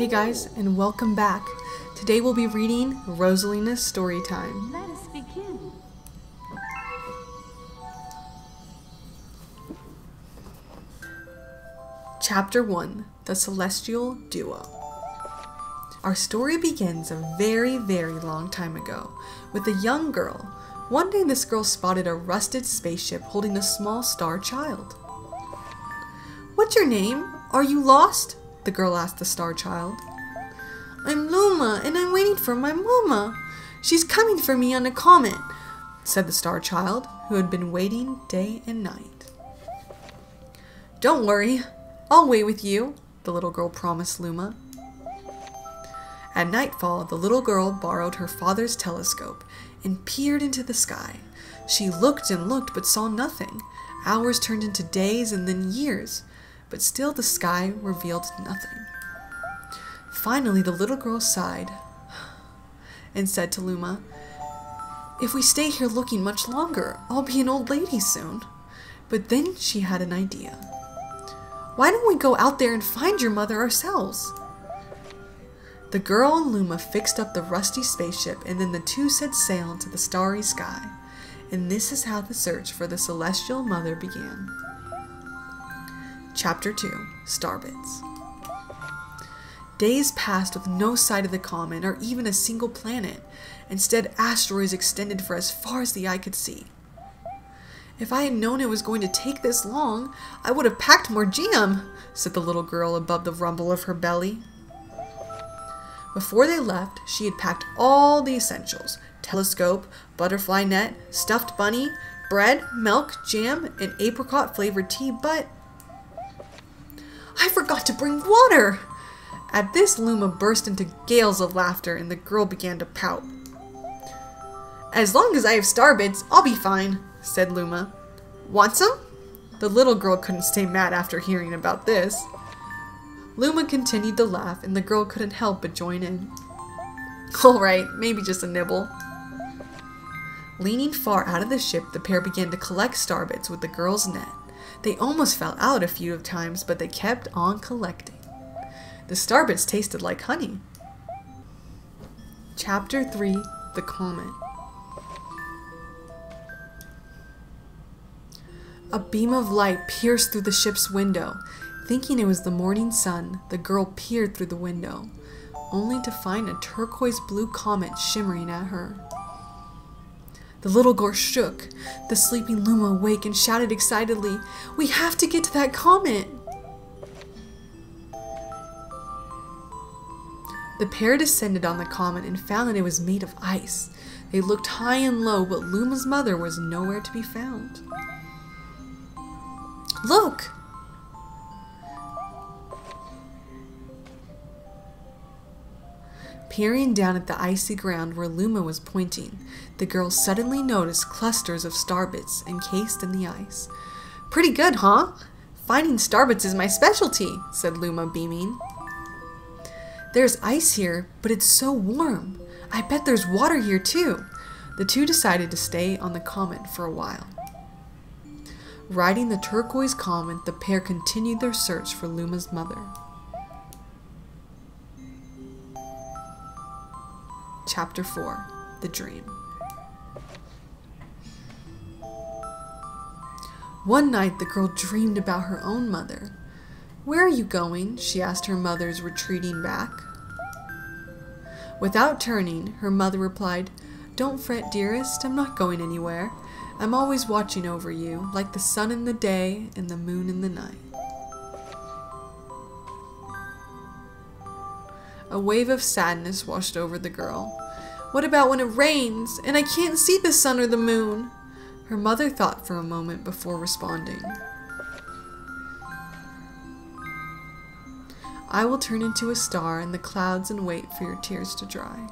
Hey guys, and welcome back. Today we'll be reading Rosalina's Storytime. Let us begin. Chapter 1, The Celestial Duo. Our story begins a very, very long time ago with a young girl. One day this girl spotted a rusted spaceship holding a small star child. "What's your name? Are you lost?" the girl asked the star child. "I'm Luma, and I'm waiting for my mama. She's coming for me on a comet," said the star child, who had been waiting day and night. "Don't worry, I'll wait with you," the little girl promised Luma. At nightfall, the little girl borrowed her father's telescope and peered into the sky. She looked and looked but saw nothing. Hours turned into days and then years, but still the sky revealed nothing. Finally, the little girl sighed and said to Luma, "If we stay here looking much longer, I'll be an old lady soon." But then she had an idea. "Why don't we go out there and find your mother ourselves?" The girl and Luma fixed up the rusty spaceship, and then the two set sail into the starry sky. And this is how the search for the celestial mother began. Chapter 2, Starbits. Days passed with no sight of the comet or even a single planet. Instead, asteroids extended for as far as the eye could see. "If I had known it was going to take this long, I would have packed more jam," said the little girl above the rumble of her belly. Before they left, she had packed all the essentials: telescope, butterfly net, stuffed bunny, bread, milk, jam, and apricot-flavored tea, but "I forgot to bring water!" At this, Luma burst into gales of laughter, and the girl began to pout. "As long as I have starbits, I'll be fine," said Luma. "Want some?" The little girl couldn't stay mad after hearing about this. Luma continued to laugh, and the girl couldn't help but join in. "All right, maybe just a nibble." Leaning far out of the ship, the pair began to collect starbits with the girl's net. They almost fell out a few times, but they kept on collecting. The starbits tasted like honey. Chapter 3, The Comet. A beam of light pierced through the ship's window. Thinking it was the morning sun, the girl peered through the window, only to find a turquoise blue comet shimmering at her. The little girl shook, the sleeping Luma awake, and shouted excitedly, "We have to get to that comet!" The pair descended on the comet and found that it was made of ice. They looked high and low, but Luma's mother was nowhere to be found. "Look!" Peering down at the icy ground where Luma was pointing, the girl suddenly noticed clusters of starbits encased in the ice. "Pretty good, huh? Finding starbits is my specialty," said Luma, beaming. "There's ice here, but it's so warm. I bet there's water here too." The two decided to stay on the comet for a while. Riding the turquoise comet, the pair continued their search for Luma's mother. Chapter 4, The Dream. One night, the girl dreamed about her own mother. "Where are you going?" she asked her mother's retreating back. Without turning, her mother replied, "Don't fret, dearest, I'm not going anywhere. I'm always watching over you, like the sun in the day and the moon in the night." A wave of sadness washed over the girl. "What about when it rains and I can't see the sun or the moon?" Her mother thought for a moment before responding. "I will turn into a star in the clouds and wait for your tears to dry."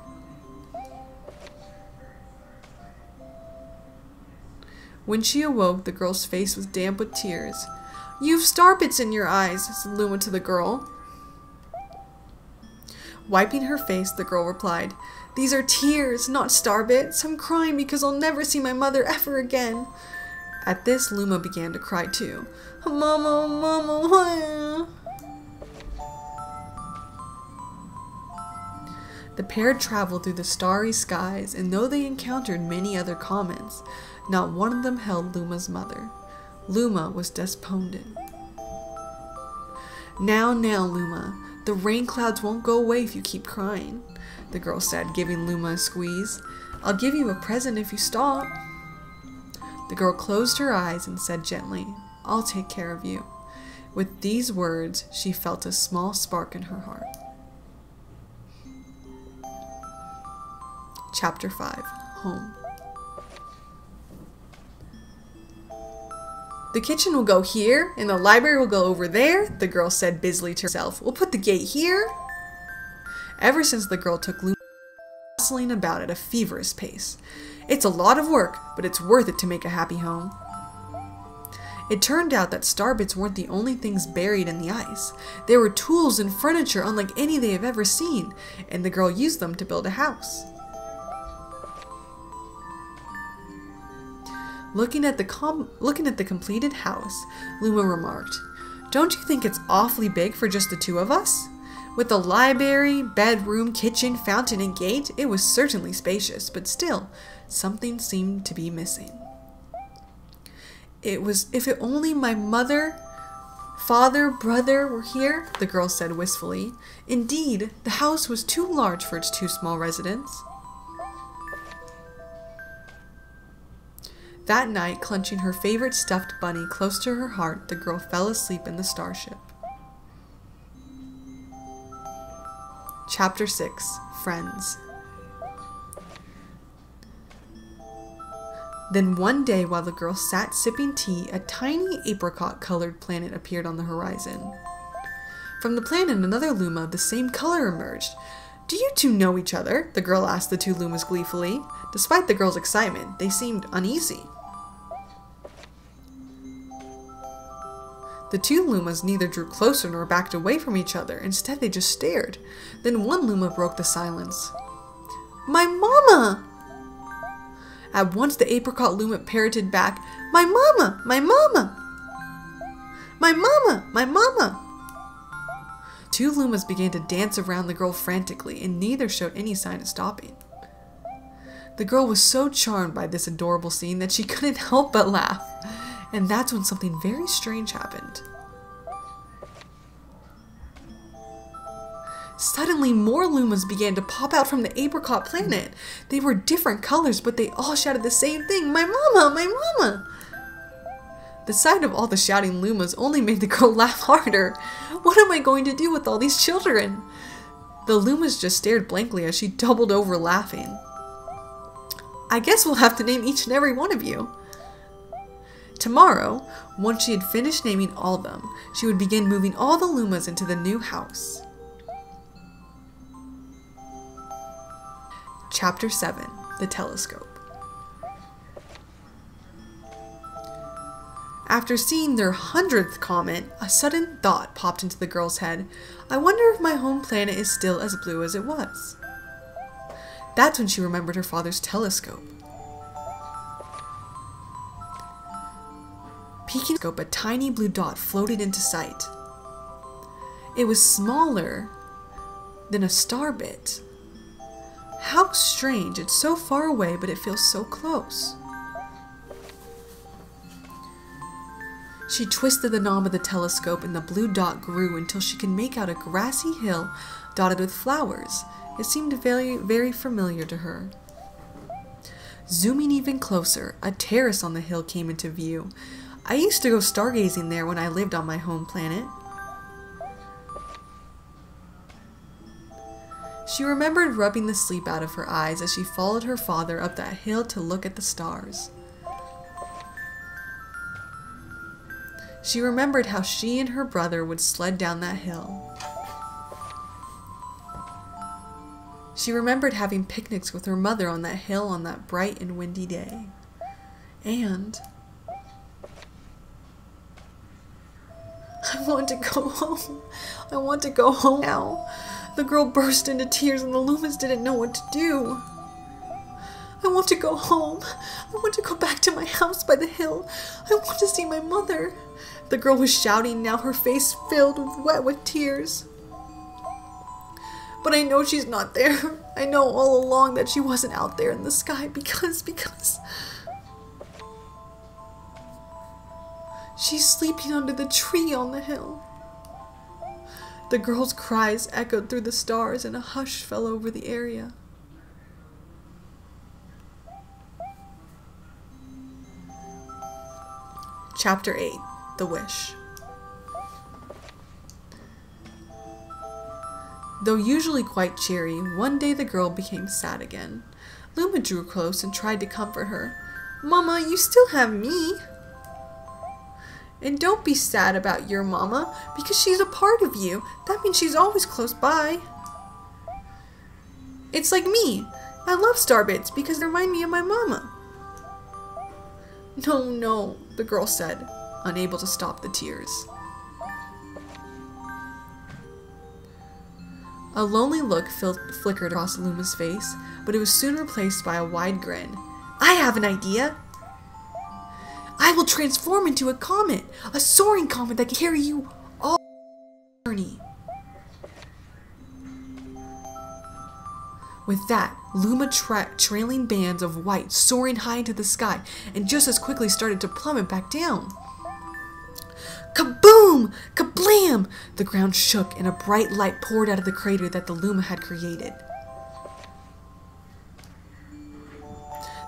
When she awoke, the girl's face was damp with tears. "You've starbits in your eyes," said Luma to the girl. Wiping her face, the girl replied, "These are tears, not starbits. I'm crying because I'll never see my mother ever again." At this, Luma began to cry too. "Mama, Mama, why?" The pair traveled through the starry skies, and though they encountered many other comets, not one of them held Luma's mother. Luma was despondent. Now, Luma, the rain clouds won't go away if you keep crying, the girl said, giving Luma a squeeze. I'll give you a present if you stop. The girl closed her eyes and said gently, I'll take care of you. With these words, she felt a small spark in her heart. Chapter 5. Home. The kitchen will go here, and the library will go over there, the girl said busily to herself. We'll put the gate here. Ever since the girl took Luma bustling about at a feverish pace. It's a lot of work, but it's worth it to make a happy home. It turned out that star bits weren't the only things buried in the ice. There were tools and furniture unlike any they have ever seen, and the girl used them to build a house. Looking at the completed house, Luma remarked, Don't you think it's awfully big for just the two of us? With the library, bedroom, kitchen, fountain, and gate, it was certainly spacious, but still, something seemed to be missing. If only my mother, father, brother were here, the girl said wistfully. Indeed, the house was too large for its two small residents. That night, clenching her favorite stuffed bunny close to her heart, the girl fell asleep in the starship. Chapter 6. Friends. Then one day, while the girl sat sipping tea, a tiny apricot-colored planet appeared on the horizon. From the planet, another Luma of the same color emerged. Do you two know each other? The girl asked the two Lumas gleefully. Despite the girl's excitement, they seemed uneasy. The two Lumas neither drew closer nor backed away from each other. Instead, they just stared. Then one Luma broke the silence. My mama! At once, the apricot Luma parroted back, My mama! My mama! My mama! My mama! Two Lumas began to dance around the girl frantically, and neither showed any sign of stopping. The girl was so charmed by this adorable scene that she couldn't help but laugh. And that's when something very strange happened. Suddenly, more Lumas began to pop out from the apricot planet. They were different colors, but they all shouted the same thing, My mama! My mama! The sight of all the shouting Lumas only made the girl laugh harder. What am I going to do with all these children? The Lumas just stared blankly as she doubled over laughing. I guess we'll have to name each and every one of you. Tomorrow, once she had finished naming all of them, she would begin moving all the Lumas into the new house. Chapter 7. The Telescope. After seeing their 100th comet, a sudden thought popped into the girl's head. I wonder if my home planet is still as blue as it was. That's when she remembered her father's telescope. Peeking through the telescope, a tiny blue dot floated into sight. It was smaller than a star bit. How strange, it's so far away, but it feels so close. She twisted the knob of the telescope and the blue dot grew until she could make out a grassy hill dotted with flowers. It seemed very, very familiar to her. Zooming even closer, a terrace on the hill came into view. I used to go stargazing there when I lived on my home planet. She remembered rubbing the sleep out of her eyes as she followed her father up that hill to look at the stars. She remembered how she and her brother would sled down that hill. She remembered having picnics with her mother on that hill on that bright and windy day. And I want to go home. I want to go home now. The girl burst into tears and the Lumas didn't know what to do. I want to go home. I want to go back to my house by the hill. I want to see my mother. The girl was shouting now, her face filled wet with tears. But I know she's not there. I know all along that she wasn't out there in the sky because she's sleeping under the tree on the hill. The girl's cries echoed through the stars and a hush fell over the area. Chapter 8. The Wish. Though usually quite cheery, one day the girl became sad again. Luma drew close and tried to comfort her. "Mama, you still have me. And don't be sad about your mama, because she's a part of you. That means she's always close by. It's like me. I love starbits because they remind me of my mama." "No, no," the girl said, unable to stop the tears. A lonely look flickered across Luma's face, but it was soon replaced by a wide grin. "I have an idea! I will transform into a comet! A soaring comet that can carry you all the journey!" With that, Luma tracked trailing bands of white soaring high into the sky and just as quickly started to plummet back down. Kaboom! Kablam! The ground shook and a bright light poured out of the crater that the Luma had created.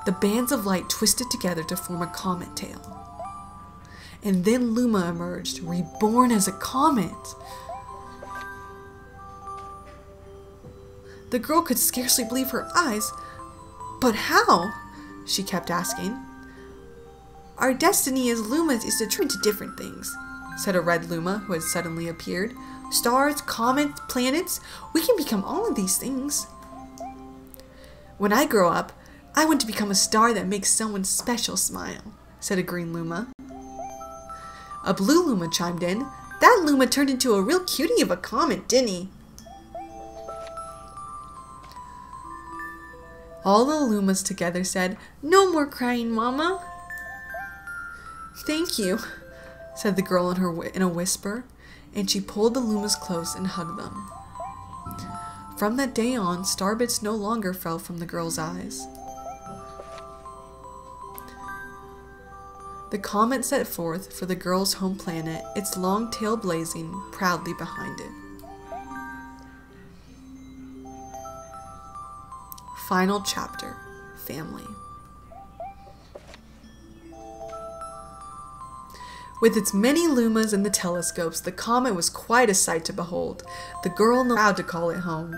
The bands of light twisted together to form a comet tail. And then Luma emerged, reborn as a comet. The girl could scarcely believe her eyes. "But how?" she kept asking. "Our destiny as Lumas is to turn into different things," said a red Luma who had suddenly appeared. "Stars, comets, planets, we can become all of these things. When I grow up, I want to become a star that makes someone special smile," said a green Luma. A blue Luma chimed in. "That Luma turned into a real cutie of a comet, didn't he?" All the Lumas together said, "No more crying, Mama." "Thank you," said the girl in a whisper, and she pulled the Lumas close and hugged them. From that day on, starbits no longer fell from the girl's eyes. The comet set forth for the girl's home planet, its long tail blazing proudly behind it. Final chapter, Family. With its many Lumas and the telescopes, the comet was quite a sight to behold. The girl was proud to call it home.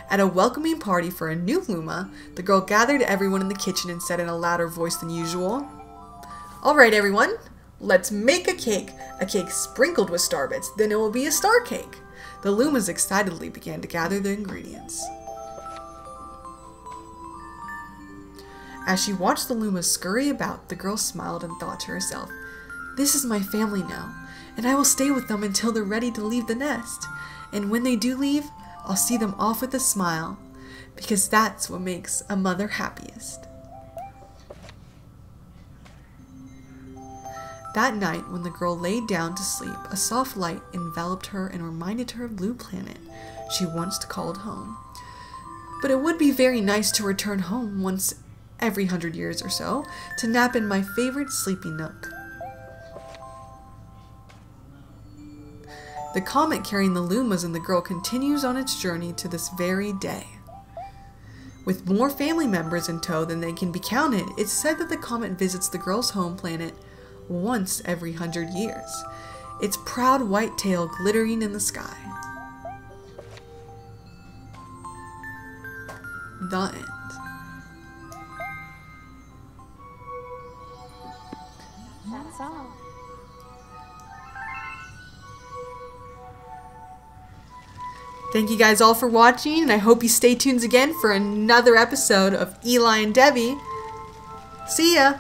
At a welcoming party for a new Luma, the girl gathered everyone in the kitchen and said in a louder voice than usual, "All right, everyone, let's make a cake sprinkled with starbits, then it will be a star cake." The Lumas excitedly began to gather the ingredients. As she watched the Lumas scurry about, the girl smiled and thought to herself, "This is my family now, and I will stay with them until they're ready to leave the nest. And when they do leave, I'll see them off with a smile, because that's what makes a mother happiest." That night, when the girl laid down to sleep, a soft light enveloped her and reminded her of Blue Planet she once called home. But it would be very nice to return home once every 100 years or so, to nap in my favorite sleeping nook. The comet carrying the Lumas and the girl continues on its journey to this very day. With more family members in tow than they can be counted, it's said that the comet visits the girl's home planet once every 100 years, its proud white tail glittering in the sky. The end. That's all. Thank you guys all for watching, and I hope you stay tuned again for another episode of Eli and Devi. See ya!